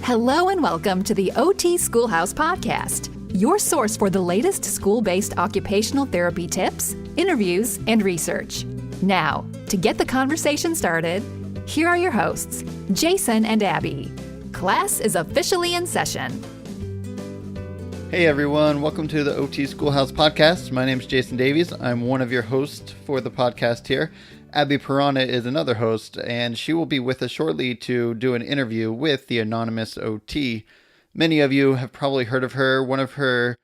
Hello and welcome to the OT Schoolhouse Podcast, your source for the latest school-based occupational therapy tips, interviews, and research. Now, to get the conversation started, here are your hosts, Jason and Abby. Class is officially in session. Hey everyone, welcome to the OT Schoolhouse Podcast. My name is Jason Davies. I'm one of your hosts for the podcast here. Abby Pirana is another host, and she will be with us shortly to do an interview with the anonymous OT. Many of you have probably heard of her. One of her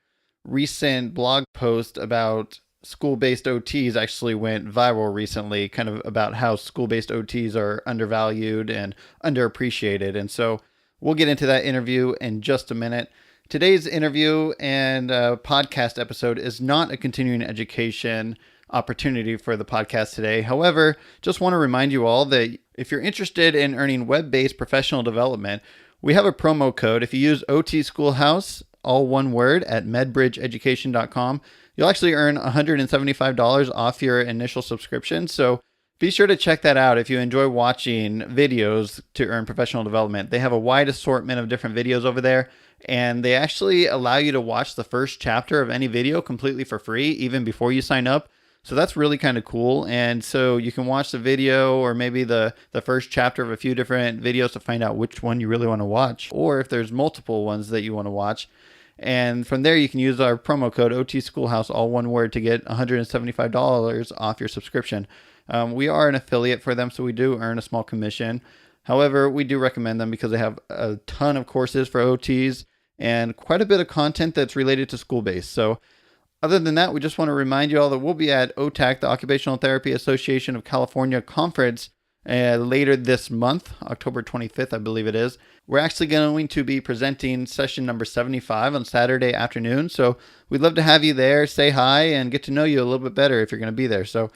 recent blog posts about school-based OTs actually went viral recently, kind of about how school-based OTs are undervalued and underappreciated. And so we'll get into that interview in just a minute. Today's interview and podcast episode is not a continuing education opportunity for the podcast today. However, just want to remind you all that if you're interested in earning web-based professional development, we have a promo code. If you use OT Schoolhouse, all one word, at medbridgeeducation.com, you'll actually earn $175 off your initial subscription. So be sure to check that out if you enjoy watching videos to earn professional development. They have a wide assortment of different videos over there, and they actually allow you to watch the first chapter of any video completely for free, even before you sign up. So that's really kind of cool. And so you can watch the video or maybe the first chapter of a few different videos to find out which one you really want to watch, or if there's multiple ones that you want to watch. And from there, you can use our promo code OT Schoolhouse, all one word, to get $175 off your subscription. We are an affiliate for them, so we do earn a small commission. However, we do recommend them because they have a ton of courses for OTs and quite a bit of content that's related to school-based. So other than that, we just want to remind you all that we'll be at OTAC, the Occupational Therapy Association of California Conference, later this month, October 25th, I believe it is. We're actually going to be presenting session number 75 on Saturday afternoon. So we'd love to have you there, say hi, and get to know you a little bit better if you're going to be there. So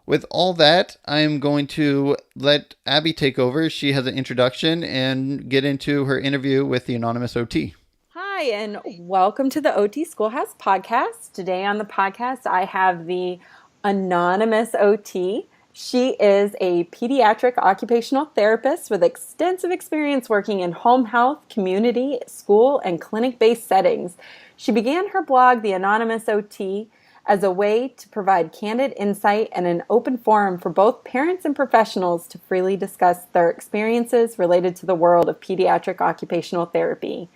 with all that, I'm going to let Abby take over. She has an introduction and get into her interview with the anonymous OT. Hi, and welcome to the OT Schoolhouse Podcast. Today on the podcast, I have the anonymous OT. She is a pediatric occupational therapist with extensive experience working in home health, community, school, and clinic-based settings. She began her blog, The Anonymous OT, as a way to provide candid insight and an open forum for both parents and professionals to freely discuss their experiences related to the world of pediatric occupational therapy.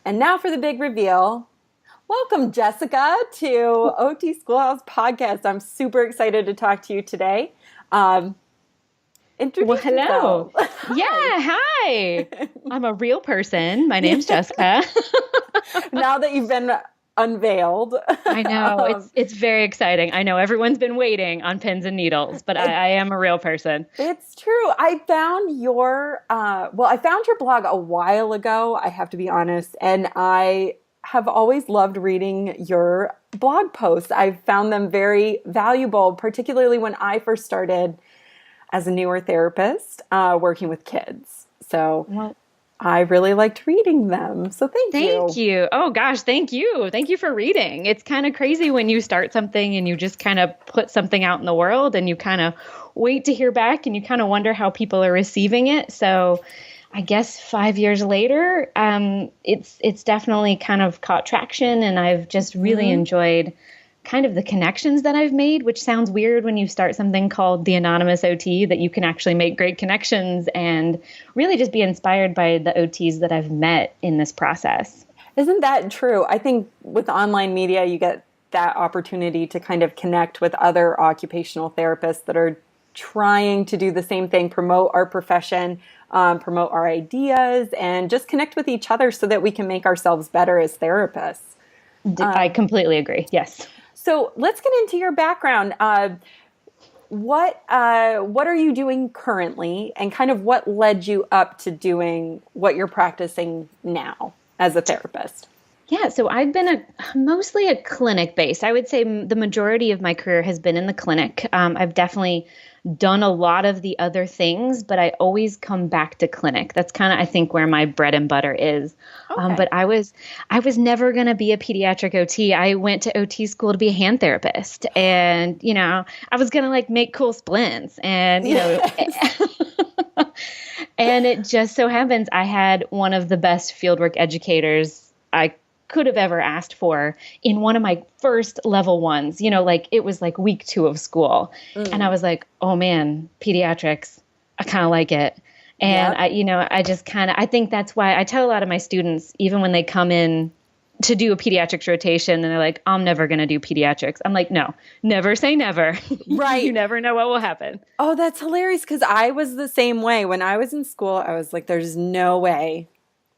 And now for the big reveal. Welcome, Jessica, to OT Schoolhouse Podcast. I'm super excited to talk to you today. Introduce hello. yourself. Yeah, hi. I'm a real person. My name's Jessica. Now that you've been unveiled. I know. It's very exciting. I know everyone's been waiting on pins and needles, but I am a real person. It's true. I found your blog a while ago, I have to be honest, and I have always loved reading your blog posts. I've found them very valuable, particularly when I first started as a newer therapist working with kids. So I really liked reading them. So thank you. Thank you. Oh gosh, thank you. Thank you for reading. It's kind of crazy when you start something and you just kind of put something out in the world and you kind of wait to hear back and you kind of wonder how people are receiving it. So I guess 5 years later, it's definitely kind of caught traction, and I've just really enjoyed kind of the connections that I've made, which sounds weird when you start something called the Anonymous OT, that you can actually make great connections and really just be inspired by the OTs that I've met in this process. Isn't that true? I think with online media, you get that opportunity to kind of connect with other occupational therapists that are trying to do the same thing, promote our profession, promote our ideas, and just connect with each other so that we can make ourselves better as therapists. I completely agree. Yes. So let's get into your background. What are you doing currently, and kind of what led you up to doing what you're practicing now as a therapist? Yeah, so I've been mostly a clinic-based. I would say the majority of my career has been in the clinic. I've definitely done a lot of the other things, but I always come back to clinic. That's kind of, I think, where my bread and butter is. Okay. But I was never going to be a pediatric OT. I went to OT school to be a hand therapist, and I was going to make cool splints, and And it just so happens I had one of the best fieldwork educators I could have ever asked for in one of my first level ones, like it was like week 2 of school. And I was like, oh man, pediatrics, I kind of like it. And I think that's why I tell a lot of my students, even when they come in to do a pediatrics rotation and they're like, I'm never going to do pediatrics. I'm like, no, never say never. Right. You never know what will happen. Oh, that's hilarious. Because I was the same way. When I was in school, I was like, there's no way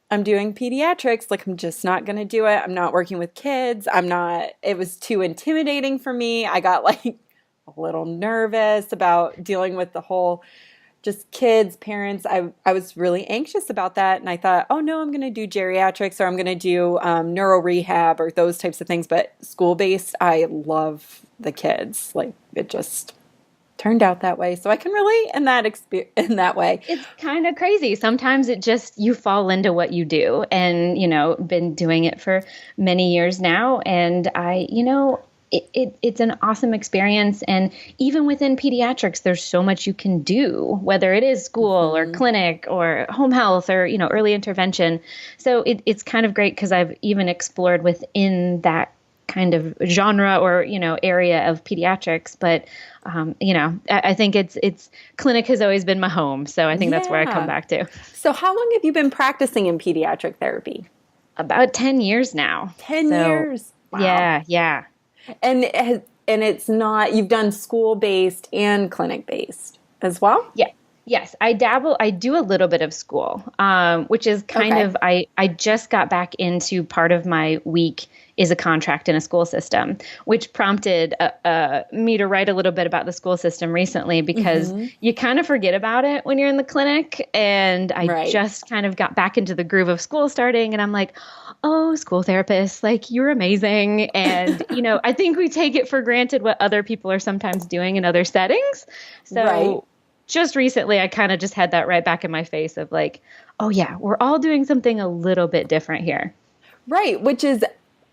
I'm doing pediatrics. Like, I'm just not going to do it. I'm not working with kids. It was too intimidating for me. I got like a little nervous about dealing with the whole just kids, parents. I was really anxious about that. And I thought, oh no, I'm going to do geriatrics or I'm going to do neuro rehab or those types of things. But school-based, I love the kids. Like, it just turned out that way. So I can relate in that way. It's kind of crazy. Sometimes it just, you fall into what you do, and, been doing it for many years now. And it's an awesome experience. And even within pediatrics, there's so much you can do, whether it is school or clinic or home health or, early intervention. So it's kind of great because I've even explored within that kind of genre or, area of pediatrics. But, I think it's clinic has always been my home. So I think that's where I come back to. So how long have you been practicing in pediatric therapy? About 10 years now. 10 years. Wow. Yeah. And it's not, you've done school-based and clinic-based as well? Yeah. Yes, I do a little bit of school, which is kind of, I just got back into part of my week is a contract in a school system, which prompted me to write a little bit about the school system recently because you kind of forget about it when you're in the clinic. And I just kind of got back into the groove of school starting, and I'm like, oh, school therapists, like, you're amazing. And, I think we take it for granted what other people are sometimes doing in other settings. So just recently, I kind of just had that right back in my face of like, oh yeah, we're all doing something a little bit different here. Right. Which is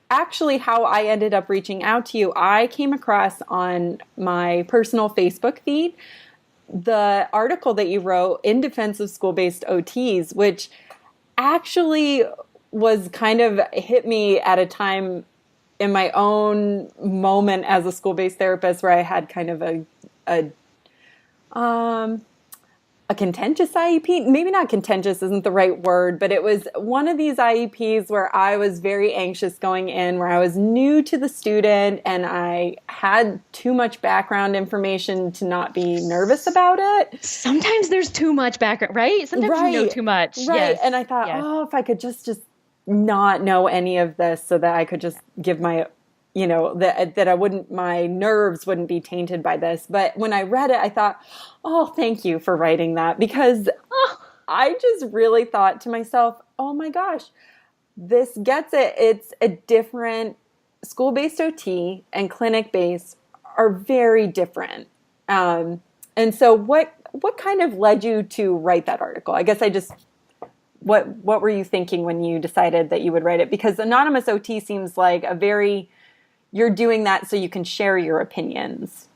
actually how I ended up reaching out to you. I came across on my personal Facebook feed the article that you wrote in defense of school-based OTs, which actually was kind of hit me at a time in my own moment as a school-based therapist where I had kind of a contentious IEP. Maybe not contentious isn't the right word, but it was one of these IEPs where I was very anxious going in, where I was new to the student and I had too much background information to not be nervous about it. Sometimes there's too much background, right? Sometimes you know too much. Right. Yes. And I thought, if I could just not know any of this so that I could just give my that my nerves wouldn't be tainted by this. But when I read it, I thought, oh, thank you for writing that, because I just really thought to myself, oh my gosh, this gets it. It's a different, school-based OT and clinic-based are very different. And so what kind of led you to write that article? I guess what were you thinking when you decided that you would write it? Because anonymous OT seems like you're doing that so you can share your opinions.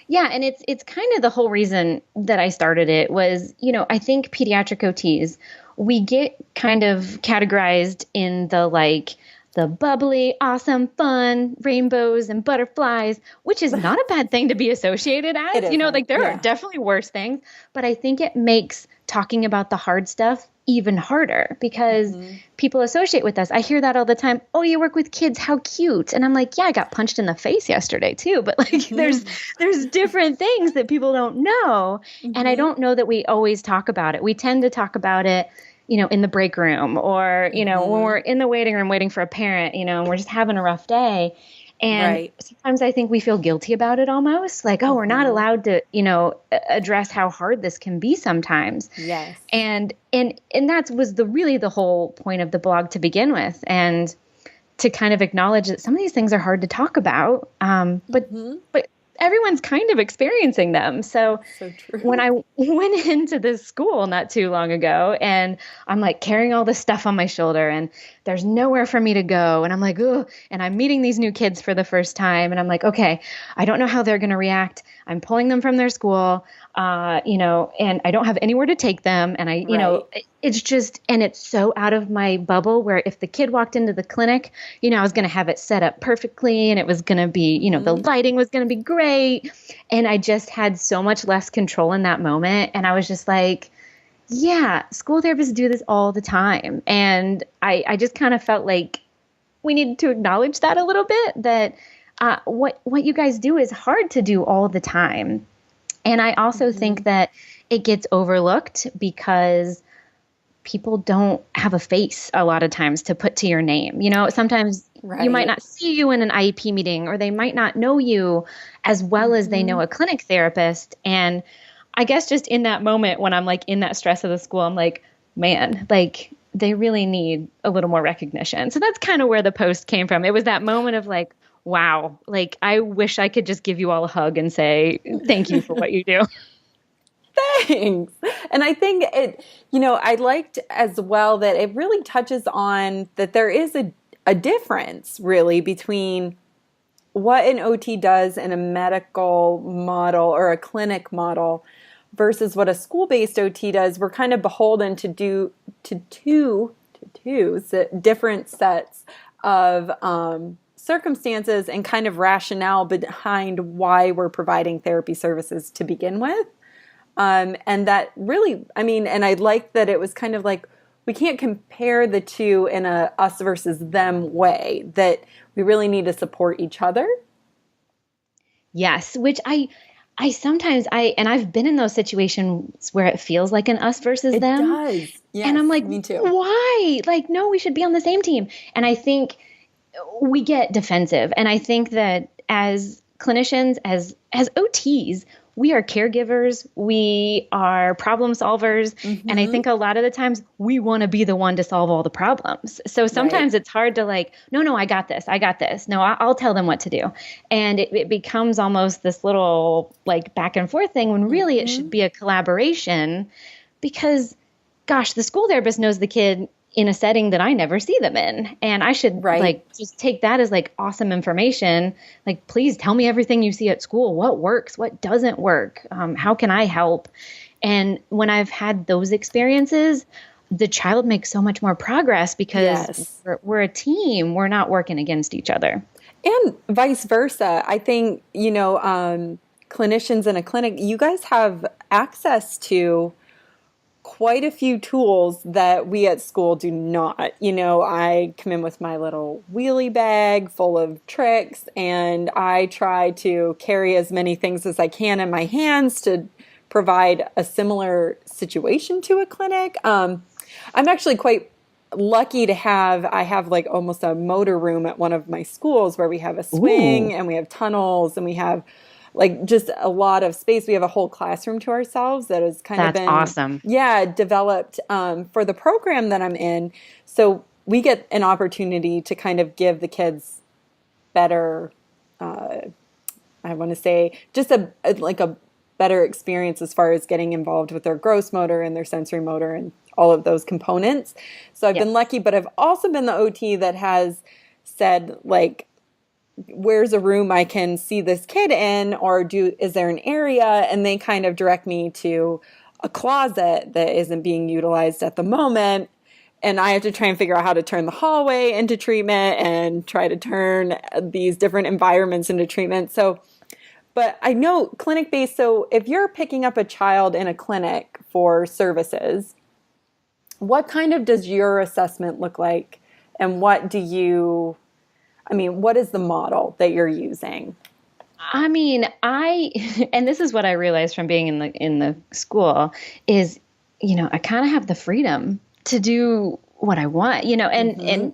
Yeah, and it's kind of the whole reason that I started it was, I think pediatric OTs, we get kind of categorized in the bubbly, awesome, fun, rainbows and butterflies, which is not a bad thing to be associated as. There are definitely worse things, but I think it makes talking about the hard stuff even harder because people associate with us. I hear that all the time. Oh, you work with kids. How cute. And I'm like, yeah, I got punched in the face yesterday too. But there's different things that people don't know. And I don't know that we always talk about it. We tend to talk about it, in the break room or, when we're in the waiting room waiting for a parent, and we're just having a rough day. And sometimes I think we feel guilty about it almost like, oh, we're not allowed to, address how hard this can be sometimes. Yes. And that was really the whole point of the blog to begin with. And to kind of acknowledge that some of these things are hard to talk about. But everyone's kind of experiencing them. So true. When I went into this school not too long ago, and I'm like carrying all this stuff on my shoulder, and there's nowhere for me to go, and I'm like, oh, and I'm meeting these new kids for the first time, and I'm like, okay, I don't know how they're going to react. I'm pulling them from their school, and I don't have anywhere to take them, and it's just, and it's so out of my bubble where if the kid walked into the clinic, I was going to have it set up perfectly, and it was going to be, the lighting was going to be great, and I just had so much less control in that moment, and I was just like, yeah, school therapists do this all the time, and I just kind of felt like we needed to acknowledge that a little bit, that what you guys do is hard to do all the time. And I also think that it gets overlooked because people don't have a face a lot of times to put to your name. Sometimes you might not see you in an IEP meeting, or they might not know you as well as they know a clinic therapist. And I guess just in that moment when I'm like in that stress of the school, I'm like, man, like they really need a little more recognition. So that's kind of where the post came from. It was that moment of like, wow, like I wish I could just give you all a hug and say, thank you for what you do. Thanks. And I think I liked as well that it really touches on that there is a difference really between what an OT does in a medical model or a clinic model versus what a school-based OT does. We're kind of beholden to two different sets of circumstances and kind of rationale behind why we're providing therapy services to begin with. And that really, and I like that it was kind of like, we can't compare the two in a us versus them way, that we really need to support each other. Yes, which I sometimes I've been in those situations where it feels like an us versus them. It does. Yes, and I'm like, me too. Why? Like, no, we should be on the same team. And I think we get defensive. And I think that as clinicians, as OTs, we are caregivers, we are problem solvers. And I think a lot of the times we want to be the one to solve all the problems. So sometimes it's hard to like, no, I got this. No, I'll tell them what to do. And it becomes almost this little like back and forth thing when really it should be a collaboration, because gosh, the school therapist knows the kid in a setting that I never see them in. And I should like just take that as like awesome information. Like, please tell me everything you see at school. What works? What doesn't work? How can I help? And when I've had those experiences, the child makes so much more progress because we're a team. We're not working against each other. And vice versa. I think, clinicians in a clinic, you guys have access to quite a few tools that we at school do not. I come in with my little wheelie bag full of tricks, and I try to carry as many things as I can in my hands to provide a similar situation to a clinic. I'm actually quite lucky to I have like almost a motor room at one of my schools where we have a swing and we have tunnels and we have like just a lot of space. We have a whole classroom to ourselves that has kind of been awesome. Yeah, developed for the program that I'm in. So we get an opportunity to kind of give the kids better, I want to say, just a better experience as far as getting involved with their gross motor and their sensory motor and all of those components. So I've been lucky, but I've also been the OT that has said, like, where's a room I can see this kid in, or is there an area? And they kind of direct me to a closet that isn't being utilized at the moment. And I have to try and figure out how to turn the hallway into treatment and try to turn these different environments into treatment. So, but I know clinic-based, so if you're picking up a child in a clinic for services, what kind of does your assessment look like? And what is the model that you're using? And this is what I realized from being in the school is, I kind of have the freedom to do what I want, and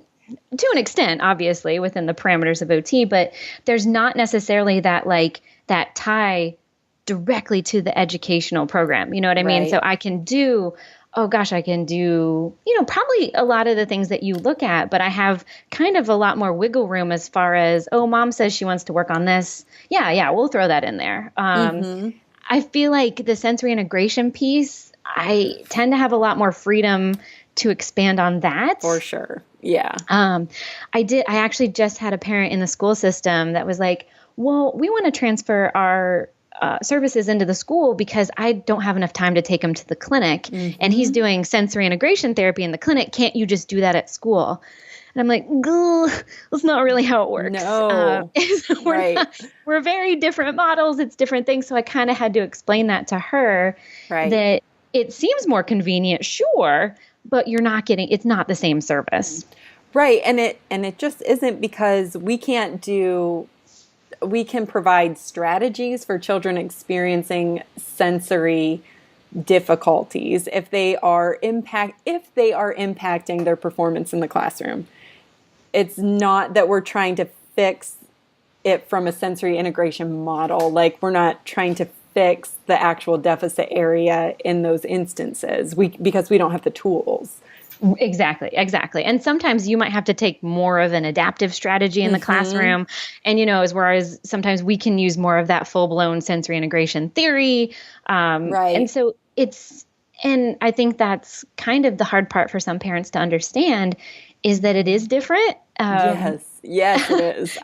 to an extent, obviously within the parameters of OT, but there's not necessarily that tie directly to the educational program. You know what I mean? So I can do oh gosh, I can do, probably a lot of the things that you look at, but I have kind of a lot more wiggle room as far as, oh, mom says she wants to work on this. Yeah, we'll throw that in there. I feel like the sensory integration piece, I tend to have a lot more freedom to expand on that. For sure. Yeah. I actually just had a parent in the school system that was like, well, we want to transfer our services into the school because I don't have enough time to take him to the clinic. And he's doing sensory integration therapy in the clinic. Can't you just do that at school? And I'm like, that's not really how it works. No. We're very different models. It's different things. So I kind of had to explain that to her that it seems more convenient, sure, but it's not the same service. Right. And it just isn't, because we can provide strategies for children experiencing sensory difficulties if they are impacting their performance in the classroom. It's not that we're trying to fix it from a sensory integration model. Like, we're not trying to fix the actual deficit area in those instances because we don't have the tools. Exactly. And sometimes you might have to take more of an adaptive strategy in the classroom. And, whereas sometimes we can use more of that full-blown sensory integration theory. And so and I think that's kind of the hard part for some parents to understand, is that it is different. Yes, it is.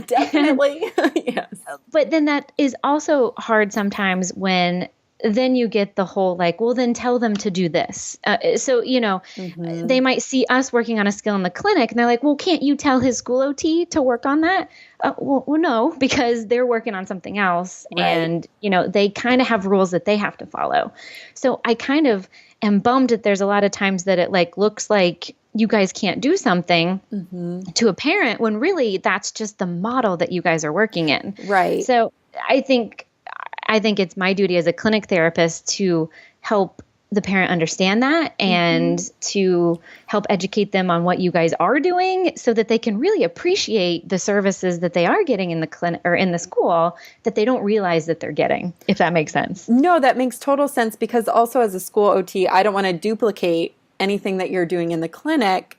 Definitely. Yes. But then that is also hard sometimes when then you get the whole like, well, then tell them to do this. They might see us working on a skill in the clinic and they're like, well, can't you tell his school OT to work on that? Well, no, because they're working on something else. Right. And, they kind of have rules that they have to follow. So I kind of am bummed that there's a lot of times that it like looks like you guys can't do something to a parent when really that's just the model that you guys are working in. Right. So I think it's my duty as a clinic therapist to help the parent understand that and to help educate them on what you guys are doing so that they can really appreciate the services that they are getting in the clinic or in the school that they don't realize that they're getting, if that makes sense. No, that makes total sense, because also as a school OT, I don't want to duplicate anything that you're doing in the clinic,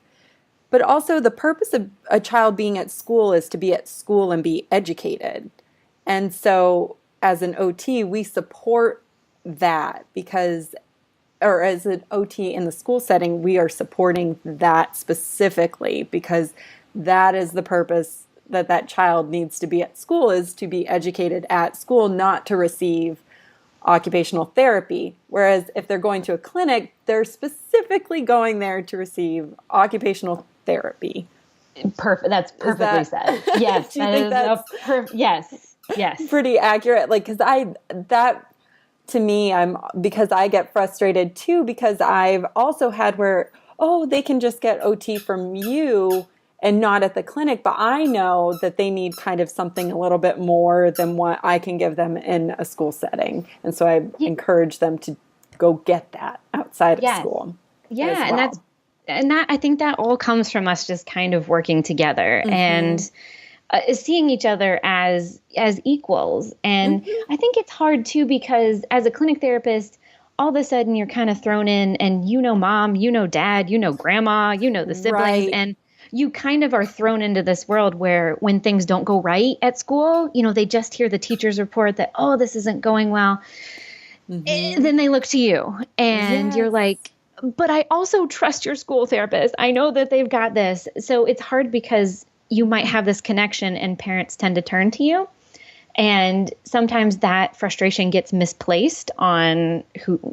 but also the purpose of a child being at school is to be at school and be educated. And so as an OT, we support that or as an OT in the school setting, we are supporting that specifically because that is the purpose that child needs to be at school, is to be educated at school, not to receive occupational therapy. Whereas if they're going to a clinic, they're specifically going there to receive occupational therapy. Perfect. That's perfectly said. Yes. Do you think that's yes. pretty accurate? Like, because I get frustrated too, because I've also had where, they can just get OT from you and not at the clinic, but I know that they need kind of something a little bit more than what I can give them in a school setting. And so I encourage them to go get that outside of school. Yeah. Well. And that I think that all comes from us just kind of working together and seeing each other as equals. And I think it's hard too, because as a clinic therapist, all of a sudden you're kind of thrown in and mom, dad, grandma, the siblings, and you kind of are thrown into this world where when things don't go right at school, they just hear the teacher's report that, this isn't going well. And then they look to you and you're like, but I also trust your school therapist. I know that they've got this. So it's hard because you might have this connection and parents tend to turn to you. And sometimes that frustration gets misplaced on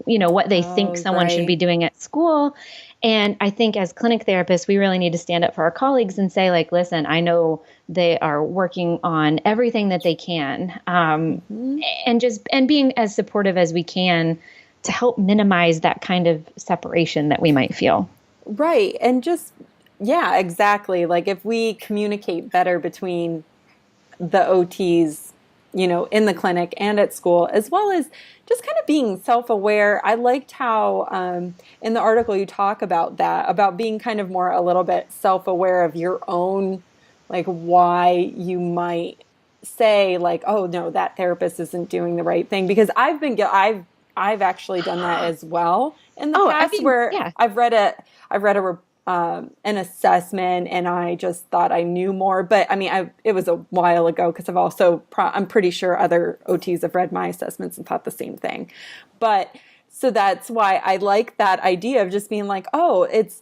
what they think someone should be doing at school. And I think as clinic therapists, we really need to stand up for our colleagues and say, like, listen, I know they are working on everything that they can, and being as supportive as we can to help minimize that kind of separation that we might feel. Right. And yeah, exactly. Like if we communicate better between the OTs, in the clinic and at school, as well as just kind of being self-aware. I liked how in the article you talk about that, about being kind of more a little bit self-aware of your own, like why you might say like, oh no, that therapist isn't doing the right thing. Because I've actually done that as well. in the past where I've read an assessment and I just thought I knew more, but I mean, it was a while ago because I've also, I'm pretty sure other OTs have read my assessments and thought the same thing. But so that's why I like that idea of just being like, oh, it's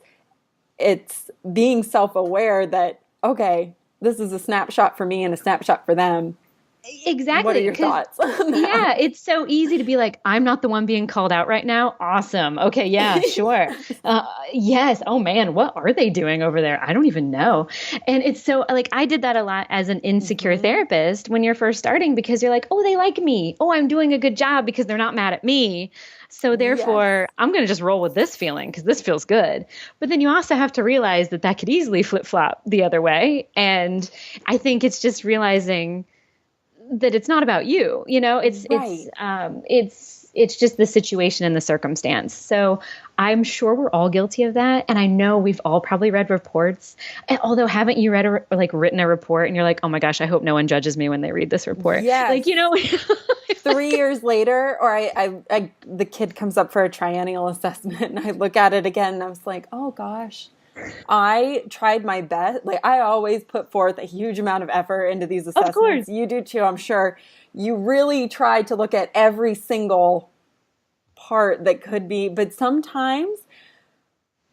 being self-aware that, okay, this is a snapshot for me and a snapshot for them. Exactly. What are your thoughts on that? Yeah, it's so easy to be like, I'm not the one being called out right now. Awesome. Okay, yeah, sure. Yes. Oh man, what are they doing over there? I don't even know. And it's so like, I did that a lot as an insecure therapist when you're first starting, because you're like, oh, they like me. Oh, I'm doing a good job because they're not mad at me. So therefore, I'm going to just roll with this feeling because this feels good. But then you also have to realize that could easily flip-flop the other way. And I think it's just realizing that it's not about you, it's just the situation and the circumstance. So I'm sure we're all guilty of that. And I know we've all probably read reports. And although haven't you written a report and you're like, oh my gosh, I hope no one judges me when they read this report. Yes. 3 years later, or the kid comes up for a triennial assessment and I look at it again and I was like, oh gosh, I tried my best. Like I always put forth a huge amount of effort into these assessments. Of course. You do too, I'm sure. You really try to look at every single part that could be, but sometimes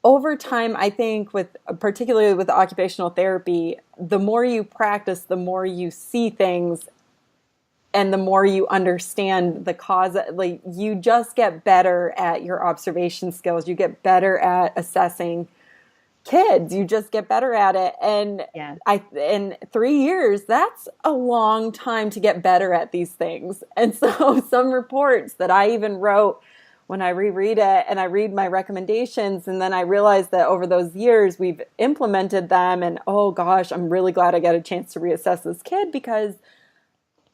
over time, I think particularly with occupational therapy, the more you practice, the more you see things and the more you understand the cause. Like you just get better at your observation skills. You get better at assessing kids. You just get better at it. And in 3 years, that's a long time to get better at these things. And so some reports that I even wrote, when I reread it and I read my recommendations, and then I realize that over those years we've implemented them, and oh gosh, I'm really glad I got a chance to reassess this kid because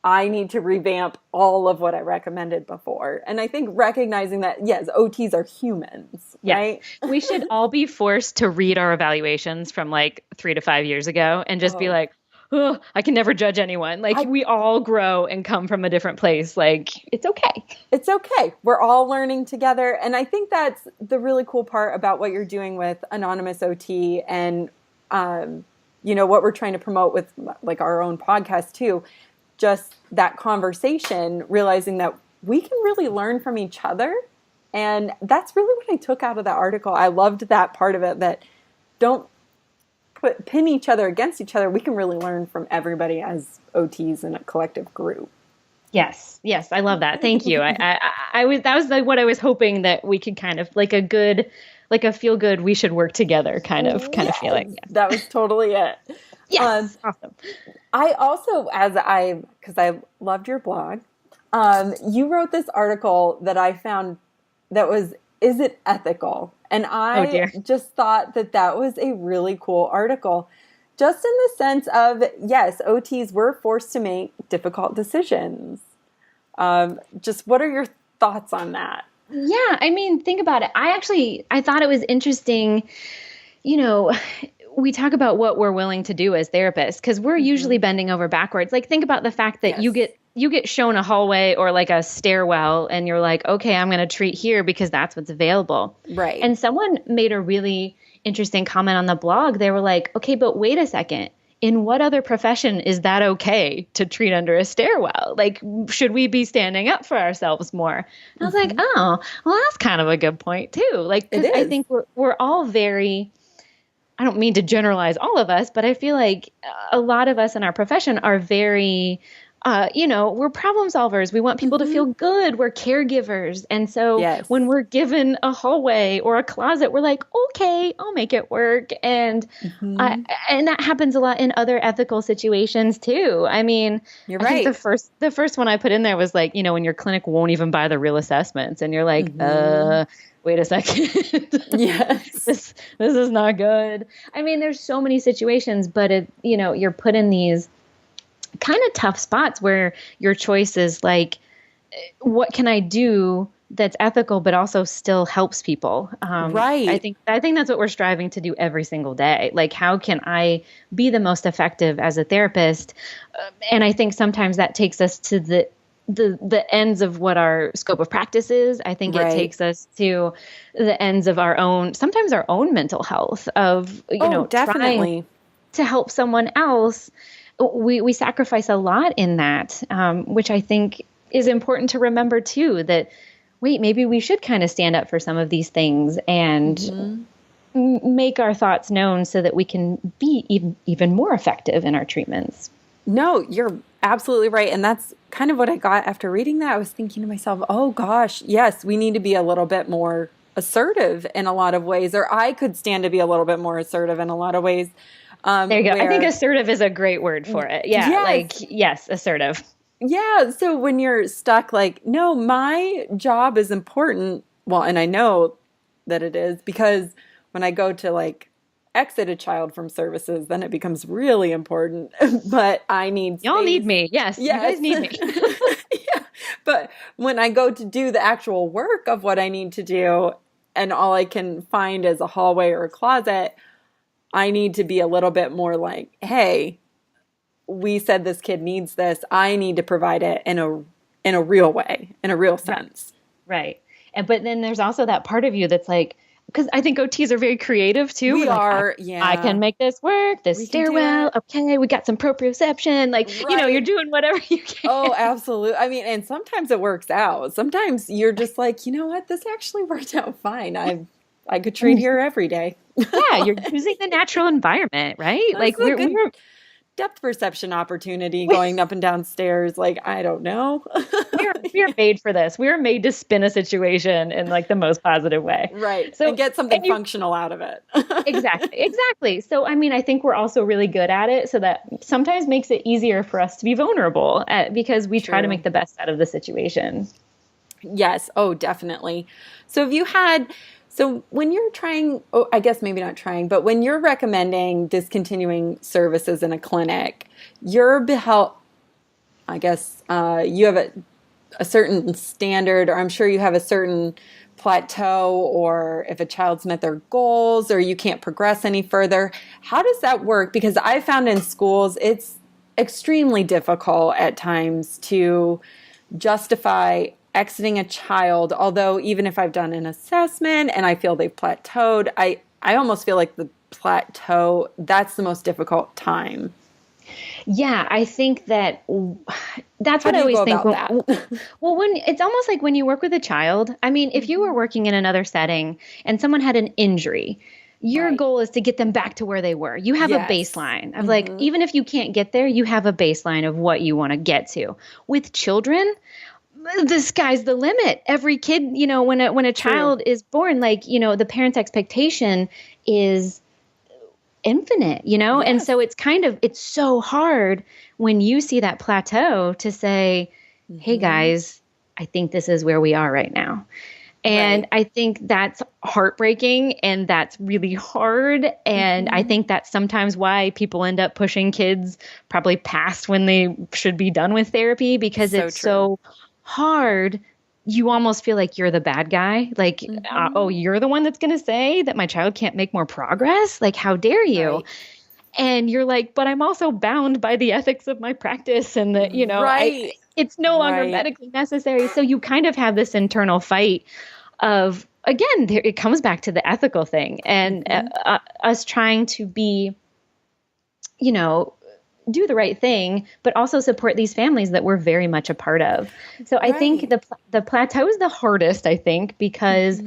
I need to revamp all of what I recommended before. And I think recognizing that, yes, OTs are humans, right? We should all be forced to read our evaluations from 3 to 5 years ago and just be like, oh, I can never judge anyone. We all grow and come from a different place. It's okay. It's okay. We're all learning together. And I think that's the really cool part about what you're doing with Anonymous OT and, what we're trying to promote with our own podcast too. Just that conversation, realizing that we can really learn from each other. And that's really what I took out of that article. I loved that part of it, that don't pin each other against each other. We can really learn from everybody as OTs in a collective group. Yes. I love that. Thank you. That was what I was hoping, that we could kind of a feel good, we should work together kind of feeling. Yes. That was totally it. Yes. Awesome. I also, because I loved your blog, you wrote this article that I found that was, is it ethical? And I just thought that was a really cool article, just in the sense of, yes, OTs were forced to make difficult decisions. Just what are your thoughts on that? Yeah, I mean, think about it. I thought it was interesting, we talk about what we're willing to do as therapists, because we're usually bending over backwards. Think about the fact that you get shown a hallway or a stairwell and you're like, okay, I'm going to treat here because that's what's available. Right. And someone made a really interesting comment on the blog. They were like, okay, but wait a second. In what other profession is that okay to treat under a stairwell? Should we be standing up for ourselves more? And I was like, oh, well, that's kind of a good point too. Because I think we're all very, I don't mean to generalize all of us, but I feel like a lot of us in our profession are very, we're problem solvers. We want people to feel good. We're caregivers. And so when we're given a hallway or a closet, we're like, okay, I'll make it work. And and that happens a lot in other ethical situations too. I mean, you're right. I think the first one I put in there was when your clinic won't even buy the real assessments and you're like, wait a second. Yes. This is not good. I mean, there's so many situations, but you're put in these kind of tough spots where your choice is what can I do that's ethical, but also still helps people? Right. I think that's what we're striving to do every single day. How can I be the most effective as a therapist? And I think sometimes that takes us to the ends of what our scope of practice is. I think it takes us to the ends of sometimes our own mental health of, definitely. trying to help someone else. We sacrifice a lot in that, which I think is important to remember too, that, wait, maybe we should kind of stand up for some of these things and make our thoughts known so that we can be even more effective in our treatments. No, you're absolutely right. And that's kind of what I got after reading that. I was thinking to myself, oh gosh, yes, we need to be a little bit more assertive in a lot of ways, or I could stand to be a little bit more assertive in a lot of ways. There you go. I think assertive is a great word for it. Yeah. Yes. Yes, assertive. Yeah. So when you're stuck, like, no, my job is important. Well, and I know that it is, because when I go to like exit a child from services, then it becomes really important. But I need space. Y'all need me. Yes. You guys need me. Yeah. But when I go to do the actual work of what I need to do, and all I can find is a hallway or a closet, I need to be a little bit more like, hey, we said this kid needs this. I need to provide it in a real way, in a real sense. Right. But then there's also that part of you that's like, because I think OTs are very creative too. We are, I can make this work. This stairwell. Okay, we got some proprioception. Like, you're doing whatever you can. Oh, absolutely. I mean, and sometimes it works out. Sometimes you're just like, you know what? This actually worked out fine. I could train here every day. Yeah, you're using the natural environment, right? Like we're depth perception opportunity going up and down stairs. Like, I don't know. we are made for this. We are made to spin a situation in like the most positive way. Right. So and get something functional out of it. Exactly. So, I mean, I think we're also really good at it, so that sometimes makes it easier for us to be vulnerable because we try to make the best out of the situation. Yes. Oh, definitely. So when you're trying, I guess maybe not trying, but when you're recommending discontinuing services in a clinic, I guess you have a certain standard, or I'm sure you have a certain plateau, or if a child's met their goals or you can't progress any further. How does that work? Because I found in schools it's extremely difficult at times to justify exiting a child, although even if I've done an assessment and I feel they've plateaued, I almost feel like the plateau, that's the most difficult time. Yeah, I think that's what I always think. When it's almost like when you work with a child, I mean, if you were working in another setting and someone had an injury, your goal is to get them back to where they were. You have a baseline of like, even if you can't get there, you have a baseline of what you want to get to. With children, the sky's the limit. Every kid, when a child is born, like, the parent's expectation is infinite, Yes. And so it's so hard when you see that plateau to say, hey guys, I think this is where we are right now. And I think that's heartbreaking and that's really hard. And I think that's sometimes why people end up pushing kids probably past when they should be done with therapy, because it's so hard. You almost feel like you're the bad guy. Like, you're the one that's going to say that my child can't make more progress? Like, how dare you? Right. And you're like, but I'm also bound by the ethics of my practice and that, it's no longer medically necessary. So you kind of have this internal fight of, again, it comes back to the ethical thing and us trying to be, do the right thing, but also support these families that we're very much a part of. So I think the plateau is the hardest, I think, because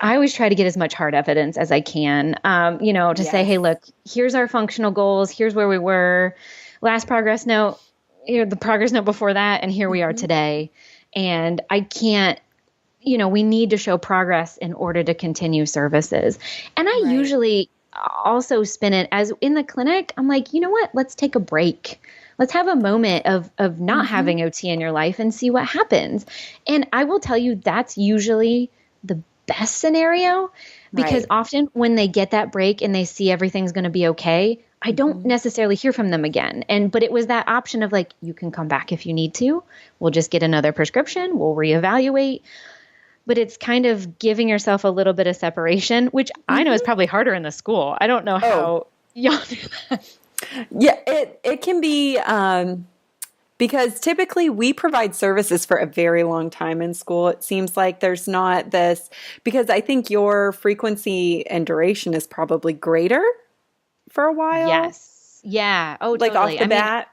I always try to get as much hard evidence as I can, to say, hey, look, here's our functional goals. Here's where we were. Last progress note, the progress note before that, and here we are today. And I can't, we need to show progress in order to continue services. And I usually also spin it as in the clinic, I'm like, you know what? Let's take a break. Let's have a moment of not having OT in your life and see what happens. And I will tell you, that's usually the best scenario, because often when they get that break and they see everything's going to be okay, I don't necessarily hear from them again. But it was that option of like, you can come back if you need to. We'll just get another prescription. We'll reevaluate. But it's kind of giving yourself a little bit of separation, which I know is probably harder in the school. I don't know how y'all do that. Yeah, it can be Because typically we provide services for a very long time in school. It seems like there's not this, because I think your frequency and duration is probably greater for a while. Yes. Yeah. Oh, Like totally. off the bat.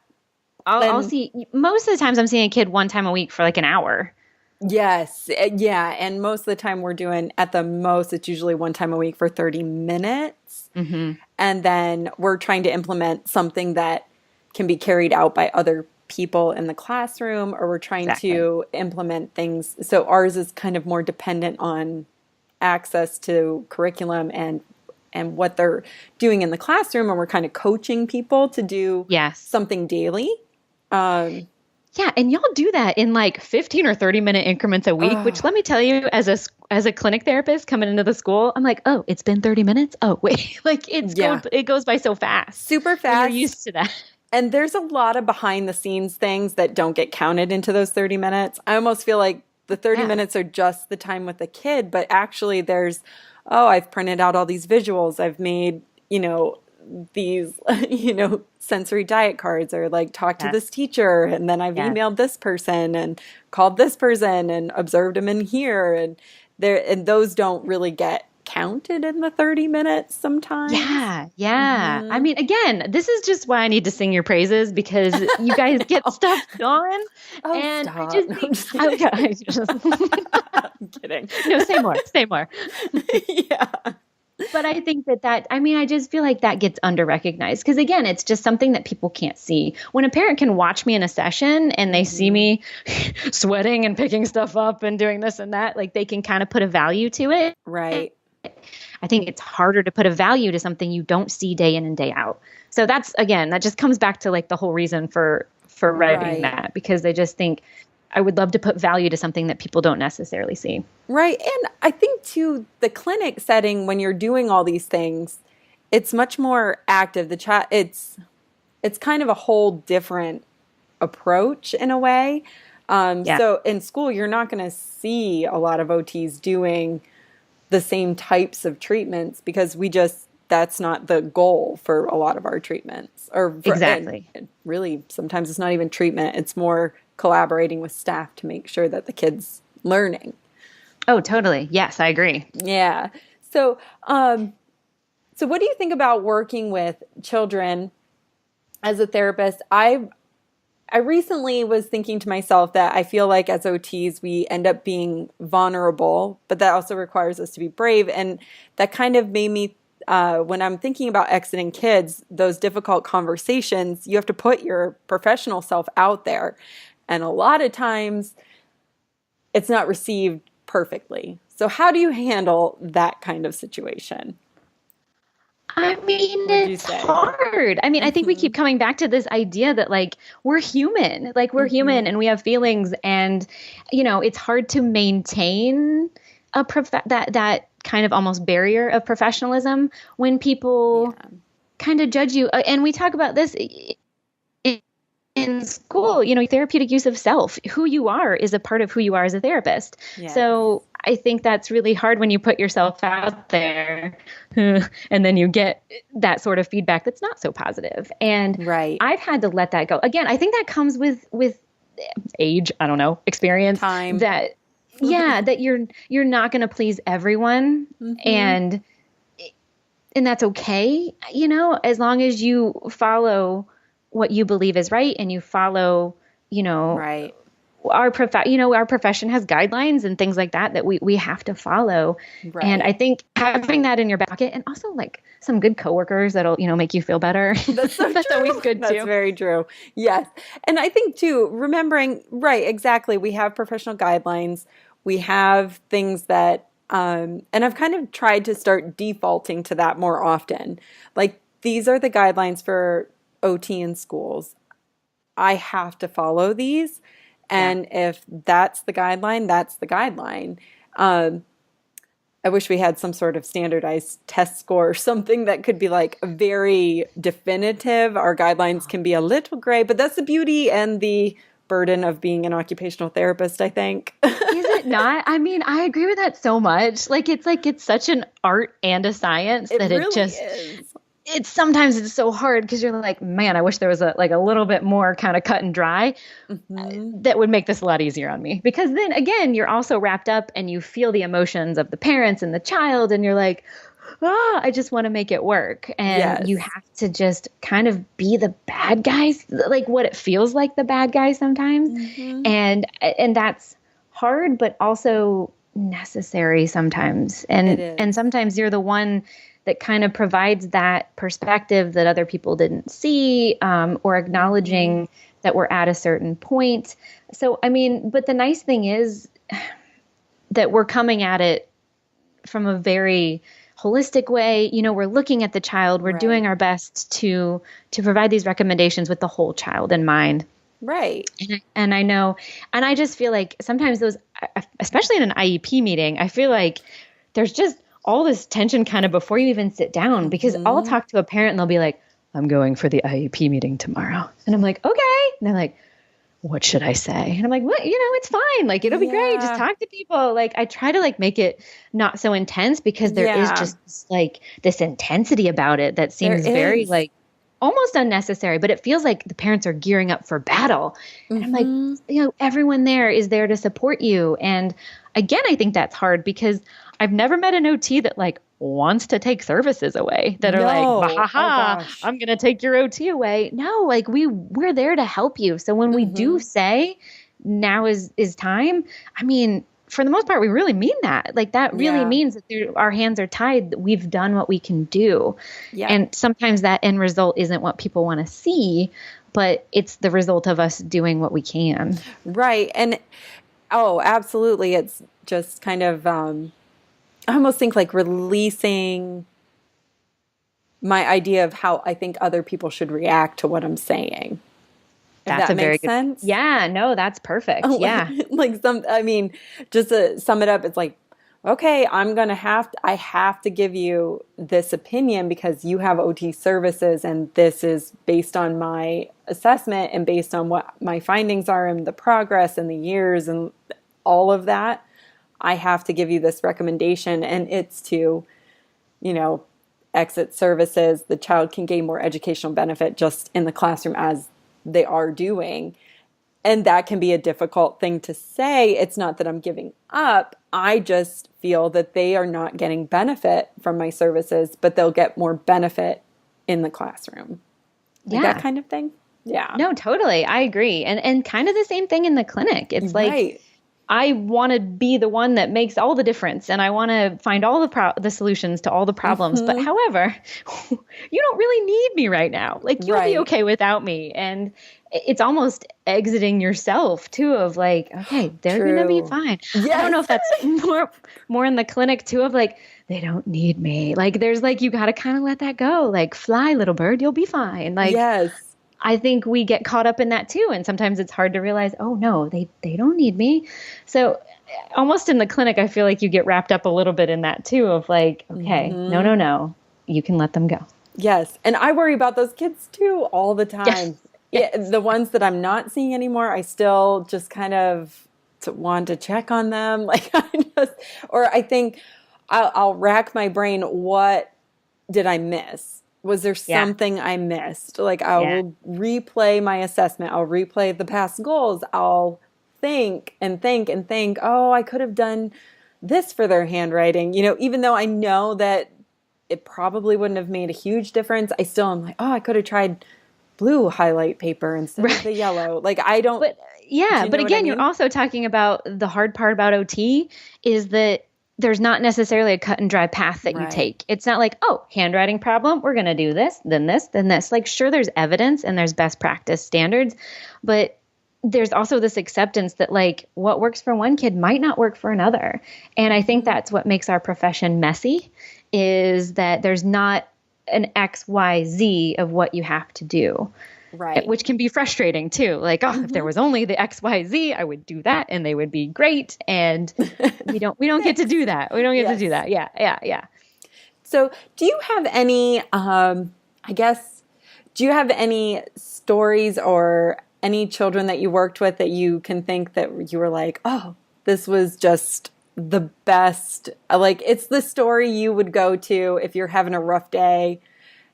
I'll see, most of the times I'm seeing a kid one time a week for like an hour. Yes. Yeah. And most of the time we're doing, at the most, it's usually one time a week for 30 minutes. Mm-hmm. And then we're trying to implement something that can be carried out by other people in the classroom, or we're trying to implement things. So ours is kind of more dependent on access to curriculum and what they're doing in the classroom. And we're kind of coaching people to do something daily. Yeah, and y'all do that in like 15 or 30-minute increments a week, which let me tell you, as a clinic therapist coming into the school, I'm like, oh, it's been 30 minutes? Oh, wait. Like it goes by so fast. Super fast. You're used to that. And there's a lot of behind the scenes things that don't get counted into those 30 minutes. I almost feel like the 30 minutes are just the time with the kid, but actually there's, I've printed out all these visuals. I've made, these, sensory diet cards, or like talked to this teacher, and then I've emailed this person and called this person and observed them in here, and those don't really get counted in the 30 minutes sometimes. Yeah. Mm-hmm. I mean, again, this is just why I need to sing your praises, because you guys get stuff done. And stop. I just I'm kidding. No, say more. Yeah. But I think I just feel like that gets under-recognized, because again, it's just something that people can't see. When a parent can watch me in a session and they see me sweating and picking stuff up and doing this and that, like they can kind of put a value to it. Right. I think it's harder to put a value to something you don't see day in and day out. So that just comes back to like the whole reason for writing that, because they just think I would love to put value to something that people don't necessarily see. Right. And I think too, the clinic setting, when you're doing all these things, it's much more active. It's kind of a whole different approach in a way. So in school, you're not going to see a lot of OTs doing the same types of treatments, because that's not the goal for a lot of our treatments. Exactly. And really, sometimes it's not even treatment. It's more collaborating with staff to make sure that the kid's learning. Oh, totally. Yes, I agree. Yeah. So, so what do you think about working with children as a therapist? I recently was thinking to myself that I feel like as OTs, we end up being vulnerable, but that also requires us to be brave. And that kind of made me, when I'm thinking about exiting kids, those difficult conversations, you have to put your professional self out there. And a lot of times it's not received perfectly. So how do you handle that kind of situation? I mean, it's hard. I mean, I think we keep coming back to this idea that like we're human, human and we have feelings, and it's hard to maintain that kind of almost barrier of professionalism when people kind of judge you. And we talk about this in school, therapeutic use of self. Who you are is a part of who you are as a therapist. Yes. So I think that's really hard when you put yourself out there and then you get that sort of feedback that's not so positive. And I've had to let that go. Again, I think that comes with age, I don't know, experience, time. That you're not going to please everyone. And that's okay, as long as you follow what you believe is right, and you follow, our profession has guidelines and things like that we have to follow. Right. And I think having that in your back pocket, and also like some good coworkers that'll, make you feel better. That's so that's true. Always good too. That's very true. Yes. And I think too, remembering, right, exactly. We have professional guidelines. We have things that, and I've kind of tried to start defaulting to that more often. Like, these are the guidelines for OT in schools. I have to follow these. And if that's the guideline, that's the guideline. I wish we had some sort of standardized test score or something that could be like very definitive. Our guidelines can be a little gray, but that's the beauty and the burden of being an occupational therapist, I think. Is it not? I mean, I agree with that so much. It's such an art and a science that really it just is. sometimes it's so hard because you're like, man, I wish there was a little bit more kind of cut and dry that would make this a lot easier on me. Because then again, you're also wrapped up and you feel the emotions of the parents and the child, and you're like, I just want to make it work. And you have to just kind of be the bad guys, like what it feels like the bad guy sometimes. And that's hard, but also necessary sometimes. And sometimes you're the one that kind of provides that perspective that other people didn't see, or acknowledging that we're at a certain point. So, I mean, but the nice thing is that we're coming at it from a very holistic way. You know, we're looking at the child, we're doing our best to provide these recommendations with the whole child in mind. Right. And I know, and I just feel like sometimes those, especially in an IEP meeting, I feel like there's just all this tension kind of before you even sit down, because I'll talk to a parent and they'll be like, I'm going for the IEP meeting tomorrow. And I'm like, okay. And they're like, what should I say? And I'm like, what? You know, it's fine. Like, it'll be great. Just talk to people. Like, I try to like make it not so intense, because there is just like this intensity about it that seems very like almost unnecessary, but it feels like the parents are gearing up for battle. And I'm like, you know, everyone there is there to support you. And again, I think that's hard because I've never met an OT that like wants to take services away, that are like, ha ha, I'm going to take your OT away. No, like we're there to help you. So when we do say now is time, I mean, for the most part, we really mean that. Like that really means that our hands are tied. That we've done what we can do. And sometimes that end result isn't what people want to see, but it's the result of us doing what we can. Right. And absolutely. It's just kind of, I almost think like releasing my idea of how I think other people should react to what I'm saying. That's that a very makes good sense. Yeah, no, that's perfect. Yeah. Just to sum it up, it's like, okay, I have to give you this opinion because you have OT services, and this is based on my assessment and based on what my findings are and the progress and the years and all of that. I have to give you this recommendation, and it's to, you know, exit services. The child can gain more educational benefit just in the classroom as they are doing. And that can be a difficult thing to say. It's not that I'm giving up. I just feel that they are not getting benefit from my services, but they'll get more benefit in the classroom. Like that kind of thing. Yeah. No, totally. I agree. And kind of the same thing in the clinic. It's like, I want to be the one that makes all the difference, and I want to find all the solutions to all the problems. But however, you don't really need me right now. Like, you'll be okay without me. And it's almost exiting yourself too, of like, okay, they're going to be fine. Yes. I don't know if that's more in the clinic too, of like, they don't need me. Like, there's like, you got to kind of let that go. Like, fly, little bird, you'll be fine. Like, I think we get caught up in that too. And sometimes it's hard to realize, oh no, they don't need me. So almost in the clinic, I feel like you get wrapped up a little bit in that too, of like, okay, no, you can let them go. Yes. And I worry about those kids too all the time. Yes. The ones that I'm not seeing anymore, I still just kind of want to check on them. Like I think I'll rack my brain. What did I miss? Was there something I missed? Like I will replay my assessment. I'll replay the past goals. I'll think and think and think, oh, I could have done this for their handwriting. You know, even though I know that it probably wouldn't have made a huge difference, I still am like, oh, I could have tried blue highlight paper instead of the yellow. Like I don't. But again, you're also talking about the hard part about OT is that there's not necessarily a cut and dry path that you take. It's not like, oh, handwriting problem, we're going to do this, then this, then this. Like, sure, there's evidence and there's best practice standards, but there's also this acceptance that like what works for one kid might not work for another. And I think that's what makes our profession messy, is that there's not an X, Y, Z of what you have to do. Right. Which can be frustrating too. Like, oh, if there was only the X, Y, Z, I would do that and they would be great. And we don't get to do that. We don't get to do that. Yeah. So do you have any, do you have any stories or any children that you worked with that you can think that you were like, oh, this was just the best. Like, it's the story you would go to if you're having a rough day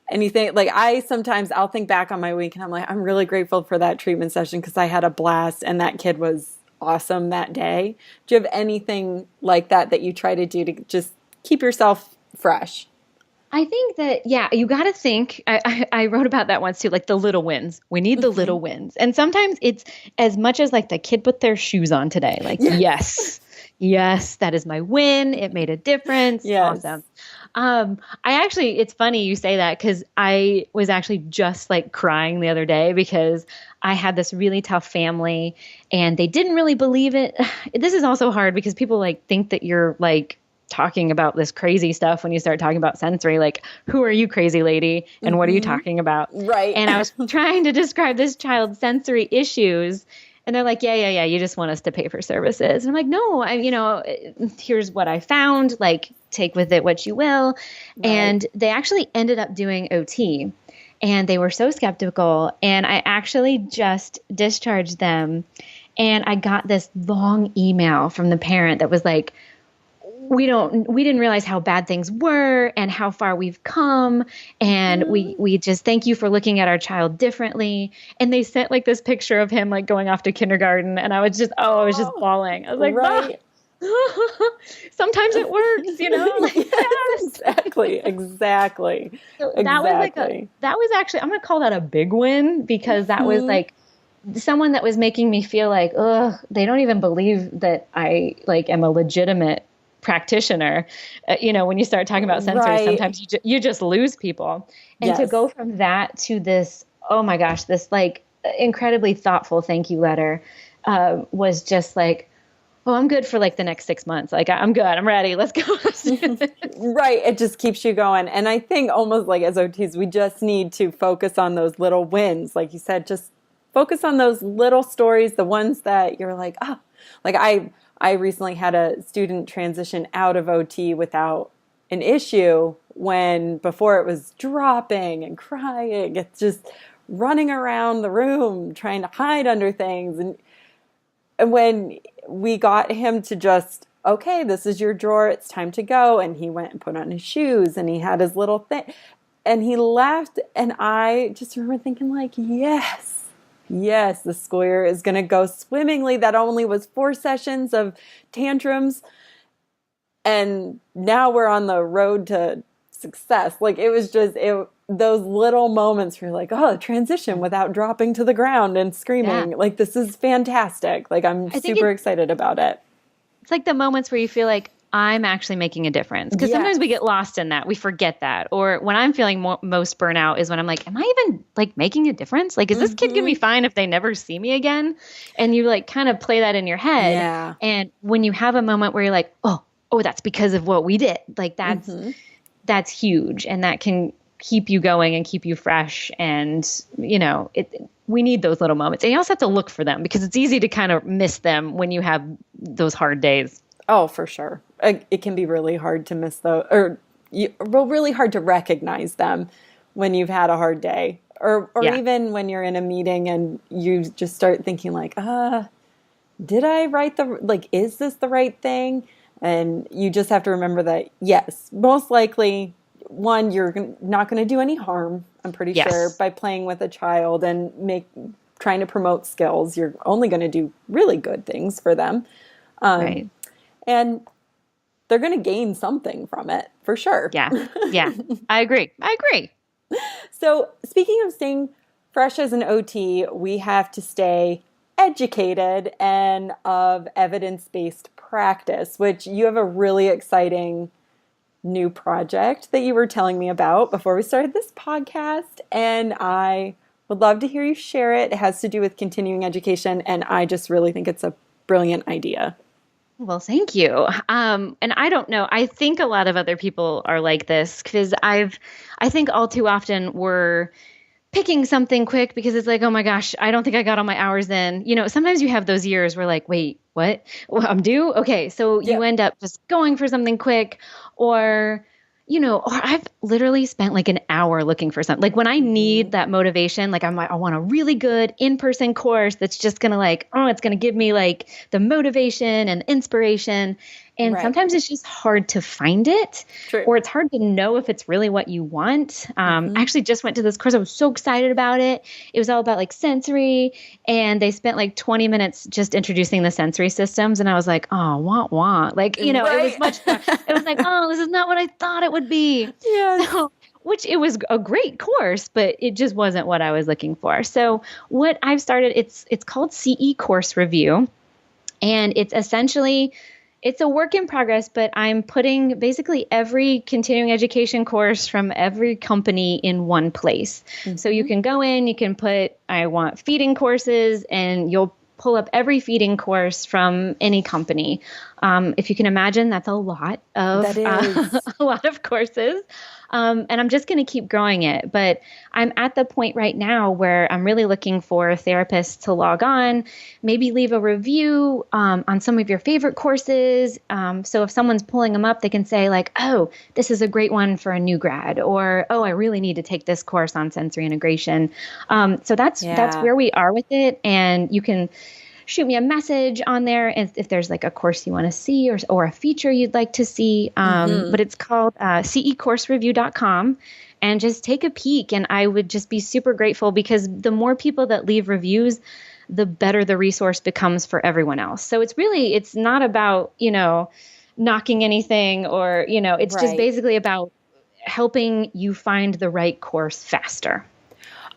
anything like I'll think back on my week and I'm like, I'm really grateful for that treatment session because I had a blast and that kid was awesome that day. Do you have anything like that you try to do to just keep yourself fresh? I think that, yeah, you got to think, I wrote about that once too, like the little wins. We need the little wins. And sometimes it's as much as like the kid put their shoes on today. Like, yes, that is my win. It made a difference. Yes. Awesome. It's funny you say that because I was actually just like crying the other day because I had this really tough family and they didn't really believe it. This is also hard because people like think that you're like talking about this crazy stuff when you start talking about sensory, like, who are you, crazy lady? And what are you talking about? Right. And I was trying to describe this child's sensory issues. And they're like, yeah, you just want us to pay for services. And I'm like, no, here's what I found, like, take with it what you will. Right. And they actually ended up doing OT and they were so skeptical. And I actually just discharged them. And I got this long email from the parent that was like, we didn't realize how bad things were and how far we've come. And we just thank you for looking at our child differently. And they sent like this picture of him like going off to kindergarten. And I was just bawling. I was like, right. Sometimes it works, Like, yes. Exactly. So that was actually, I'm going to call that a big win because that was like someone that was making me feel like, they don't even believe that I like am a legitimate practitioner. When you start talking about sensory, sometimes you just lose people. And to go from that to this, oh my gosh, this like incredibly thoughtful thank you letter was just like, oh, I'm good for like the next 6 months. Like I'm good. I'm ready. Let's go. Right. It just keeps you going. And I think almost like as OTs, we just need to focus on those little wins. Like you said, just focus on those little stories, the ones that you're like, like I recently had a student transition out of OT without an issue when before it was dropping and crying. It's just running around the room trying to hide under things. And when we got him to just, okay, this is your drawer, it's time to go. And he went and put on his shoes and he had his little thing and he left. And I just remember thinking like, yes, the school year is going to go swimmingly. That only was 4 sessions of tantrums. And now we're on the road to success. Like it was just, those little moments where you're like, transition without dropping to the ground and screaming. Like, this is fantastic. Like, I'm super excited about it. It's like the moments where you feel like I'm actually making a difference. Because sometimes we get lost in that. We forget that. Or when I'm feeling most burnout is when I'm like, am I even like making a difference? Like, is this kid going to be fine if they never see me again? And you like kind of play that in your head. Yeah. And when you have a moment where you're like, oh, that's because of what we did. Like that's huge. And that can keep you going and keep you fresh. And, we need those little moments. And you also have to look for them because it's easy to kind of miss them when you have those hard days. Oh, for sure. It can be really hard to miss those, really hard to recognize them when you've had a hard day. Or even when you're in a meeting and you just start thinking like, did I write is this the right thing? And you just have to remember that, yes, most likely, one, you're not going to do any harm, I'm pretty sure, by playing with a child and trying to promote skills. You're only going to do really good things for them. Right. And they're going to gain something from it, for sure. Yeah. I agree. So speaking of staying fresh as an OT, we have to stay educated and of evidence-based practice, which you have a really exciting new project that you were telling me about before we started this podcast. And I would love to hear you share it. It has to do with continuing education. And I just really think it's a brilliant idea. Well, thank you. And I don't know. I think a lot of other people are like this because I think all too often we're picking something quick because it's like, oh my gosh, I don't think I got all my hours in. Sometimes you have those years where like, wait, what? Well, I'm due? Okay. So you end up just going for something quick or I've literally spent like an hour looking for something. Like when I need that motivation, like I want a really good in-person course that's just going to it's going to give me like the motivation and inspiration. And Right. sometimes it's just hard to find it, True. or it's hard to know if it's really what you want. I actually just went to this course. I was so excited about it. It was all about like sensory, and they spent like 20 minutes just introducing the sensory systems. And I was like, oh, want. Like, you know, it was Right. much more, it was like, oh, this is not what I thought it would be. Yes. So, which it was a great course, but it just wasn't what I was looking for. So what I've started, it's called CE Course Review. And it's essentially, it's a work in progress, but I'm putting basically every continuing education course from every company in one place. So you can go in, you can put, I want feeding courses, and you'll pull up every feeding course from any company. If you can imagine, that's a lot of That is. a lot of courses. And I'm just going to keep growing it. But I'm at the point right now where I'm really looking for therapists to log on, maybe leave a review on some of your favorite courses. So if someone's pulling them up, they can say like, oh, this is a great one for a new grad, or, oh, I really need to take this course on sensory integration. So that's where we are with it. And you can shoot me a message on there if there's like a course you want to see, or a feature you'd like to see. But it's called cecoursereview.com, and just take a peek. And I would just be super grateful, because the more people that leave reviews, the better the resource becomes for everyone else. So it's not about, knocking anything, or, it's just basically about helping you find the right course faster.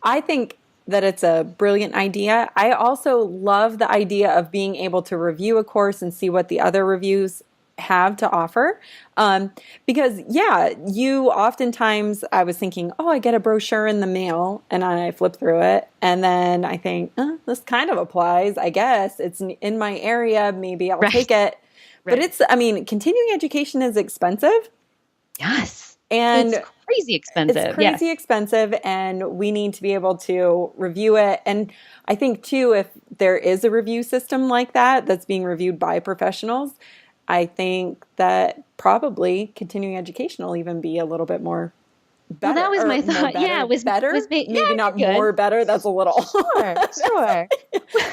I think that it's a brilliant idea. I also love the idea of being able to review a course and see what the other reviews have to offer. Because you oftentimes, I was thinking, oh, I get a brochure in the mail, and I flip through it, and then I think, this kind of applies. I guess it's in my area. Maybe I'll take it. But continuing education is expensive. Yes. And it's crazy expensive. It's crazy expensive, and we need to be able to review it. And I think, too, if there is a review system like that that's being reviewed by professionals, I think that probably continuing education will even be a little bit more better. Well, that was my thought. Better. Yeah, it was better. Maybe not good. More better. That's a little. Sure.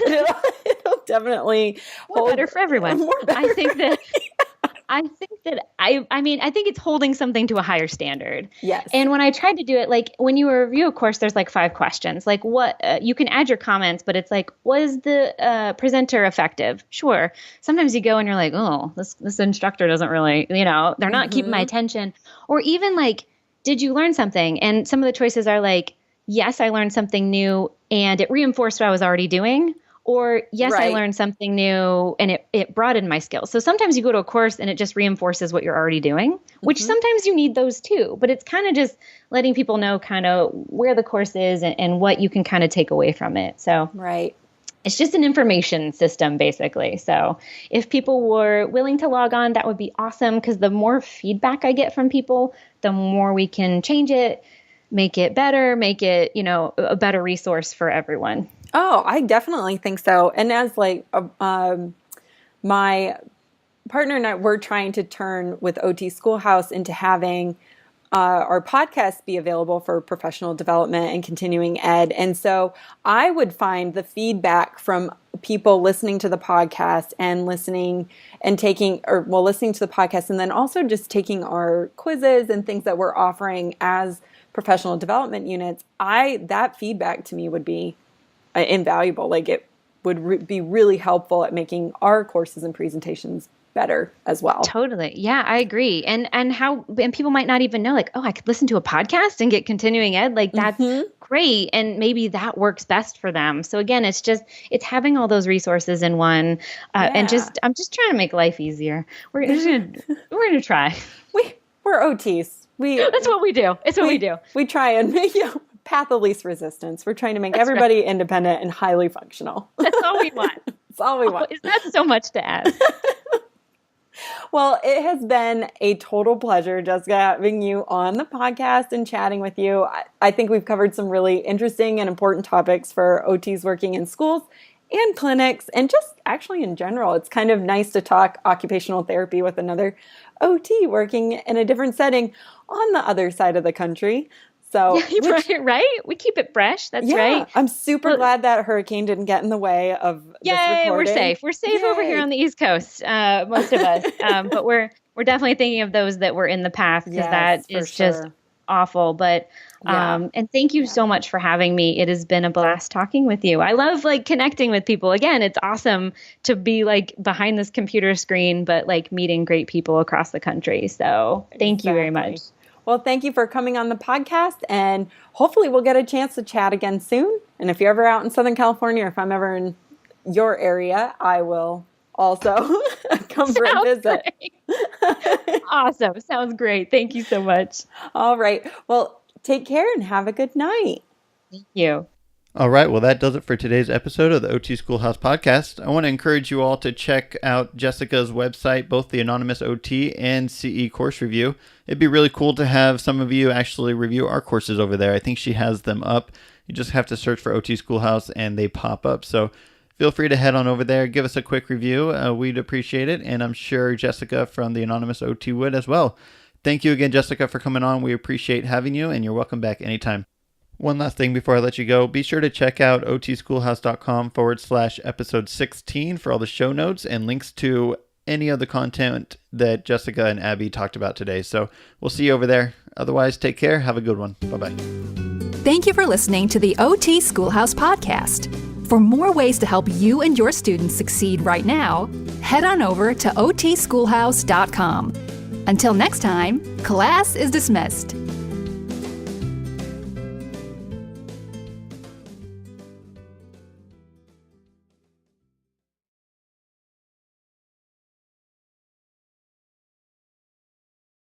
It'll definitely more better for everyone. More better. I think it's holding something to a higher standard. Yes. And when I tried to do it, like when you review a course, there's like 5 questions. Like what, you can add your comments, but it's like, was the presenter effective? Sure. Sometimes you go and you're like, oh, this instructor doesn't really, they're not keeping my attention. Or even like, did you learn something? And some of the choices are like, yes, I learned something new and it reinforced what I was already doing. Or, yes, I learned something new and it broadened my skills. So sometimes you go to a course and it just reinforces what you're already doing, which sometimes you need those too. But it's kind of just letting people know kind of where the course is and what you can kind of take away from it. So it's just an information system, basically. So if people were willing to log on, that would be awesome, because the more feedback I get from people, the more we can change it, make it better, make it, a better resource for everyone. Oh, I definitely think so. And as my partner and I, we're trying to turn with OT Schoolhouse into having our podcast be available for professional development and continuing ed. And so I would find the feedback from people listening to the podcast and listening to the podcast, and then also just taking our quizzes and things that we're offering as professional development units. That feedback to me would be invaluable. Like it would be really helpful at making our courses and presentations better as well. Totally. Yeah, I agree. And people might not even know, like, oh, I could listen to a podcast and get continuing ed. Like that's great. And maybe that works best for them. So again, it's having all those resources in one, and I'm just trying to make life easier. We're going to try. We're OTs. That's what we do. It's what we do. We try and make path of least resistance. We're trying to make everybody independent and highly functional. That's all we want. That's all we want. Is that so much to ask? Well, it has been a total pleasure, Jessica, having you on the podcast and chatting with you. I think we've covered some really interesting and important topics for OTs working in schools and clinics, and just actually in general. It's kind of nice to talk occupational therapy with another OT working in a different setting on the other side of the country. So, right? We keep it fresh. That's right. I'm super glad that hurricane didn't get in the way of this recording. We're safe. We're safe over here on the East Coast, most of us. But we're definitely thinking of those that were in the path, because that is just awful. But and thank you so much for having me. It has been a blast talking with you. I love connecting with people. Again, it's awesome to be behind this computer screen, but meeting great people across the country. So thank you very much. Well, thank you for coming on the podcast, and hopefully we'll get a chance to chat again soon. And if you're ever out in Southern California, or if I'm ever in your area, I will also come for a visit. Awesome. Sounds great. Thank you so much. All right. Well, take care and have a good night. Thank you. All right, well, that does it for today's episode of the OT Schoolhouse Podcast. I want to encourage you all to check out Jessica's website, both the Anonymous OT and CE course review. It'd be really cool to have some of you actually review our courses over there. I think she has them up. You just have to search for OT Schoolhouse and they pop up. So feel free to head on over there, give us a quick review. We'd appreciate it, and I'm sure Jessica from the Anonymous OT would as well. Thank you again, Jessica, for coming on. We appreciate having you, and you're welcome back anytime. One last thing before I let you go, be sure to check out otschoolhouse.com/episode 16 for all the show notes and links to any of the content that Jessica and Abby talked about today. So we'll see you over there. Otherwise, take care. Have a good one. Bye-bye. Thank you for listening to the OT Schoolhouse Podcast. For more ways to help you and your students succeed right now, head on over to otschoolhouse.com. Until next time, class is dismissed.